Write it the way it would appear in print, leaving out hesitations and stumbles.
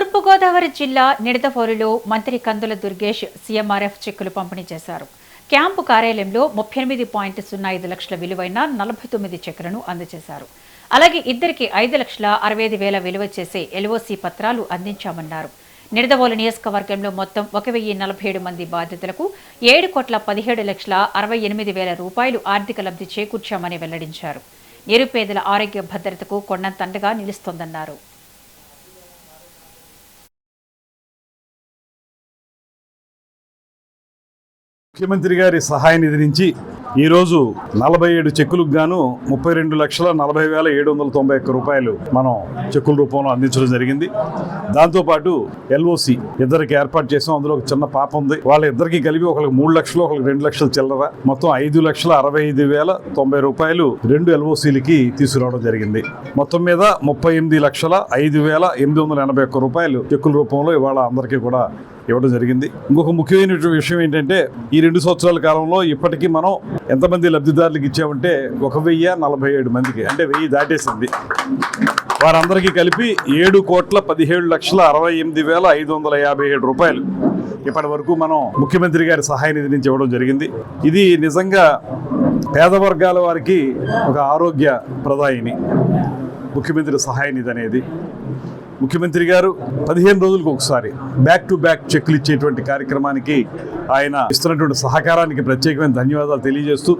తూర్పుగోదావరి జిల్లా నిడదవోలులో మంత్రి కందుల దుర్గేష్ సీఎంఆర్ఎఫ్ చెక్కులు పంపిణీ చేశారు. క్యాంపు కార్యాలయంలో 38.05 లక్షల విలువైన 49 చెక్కులను అందజేశారు. అలాగే ఇద్దరికి 5,65,000 విలువ చేసే ఎల్ఓసి పత్రాలు అందించామన్నారు. నిడదవోలు నియోజకవర్గంలో మొత్తం 1,047 మంది బాధితులకు 7,17,68,000 రూపాయలు ఆర్థిక లబ్ధి చేకూర్చామని వెల్లడించారు. నిరుపేదల ఆరోగ్య భద్రతకు కొండంతండగా నిలుస్తోందన్నారు. ముఖ్యమంత్రి గారి సహాయ నిధి నుంచి ఈరోజు 47 చెక్కులకు గాను 32,40,791 రూపాయలు మనం చెక్కుల రూపంలో అందించడం జరిగింది. దాంతోపాటు ఎల్ఓసి ఇద్దరికి ఏర్పాటు చేసాం. అందులో ఒక చిన్న పాప ఉంది. వాళ్ళ ఇద్దరికి కలిపి ఒకరికి 3 లక్షలు, ఒకరికి 2 లక్షలు చిల్లర, మొత్తం 5,65,090 రూపాయలు 2 ఎల్ఓసీలకి తీసుకురావడం జరిగింది. మొత్తం మీద 38,05,881 రూపాయలు చెక్కుల రూపంలో ఇవాళ అందరికీ కూడా ఇవ్వడం జరిగింది. ఇంకొక ముఖ్యమైన విషయం ఏంటంటే ఈ 2 సంవత్సరాల కాలంలో ఇప్పటికీ మనం ఎంతమంది లబ్ధిదారులకు ఇచ్చామంటే 1,047 మందికి, అంటే 1000 దాటేసింది. వారందరికీ కలిపి 7,17,68,557 రూపాయలు ఇప్పటి వరకు మనం ముఖ్యమంత్రి గారి సహాయ నిధి నుంచి ఇవ్వడం జరిగింది. ఇది నిజంగా పేద వర్గాల వారికి ఒక ఆరోగ్య ప్రదాయిని ముఖ్యమంత్రి సహాయ నిధి అనేది. ముఖ్యమంత్రి గారు 15 రోజులకు ఒకసారి బ్యాక్ టు బ్యాక్ చెక్కులు ఇచ్చేటువంటి కార్యక్రమానికి ఆయన ఇస్తున్నటువంటి సహకారానికి ప్రత్యేకమైన ధన్యవాదాలు తెలియజేస్తూ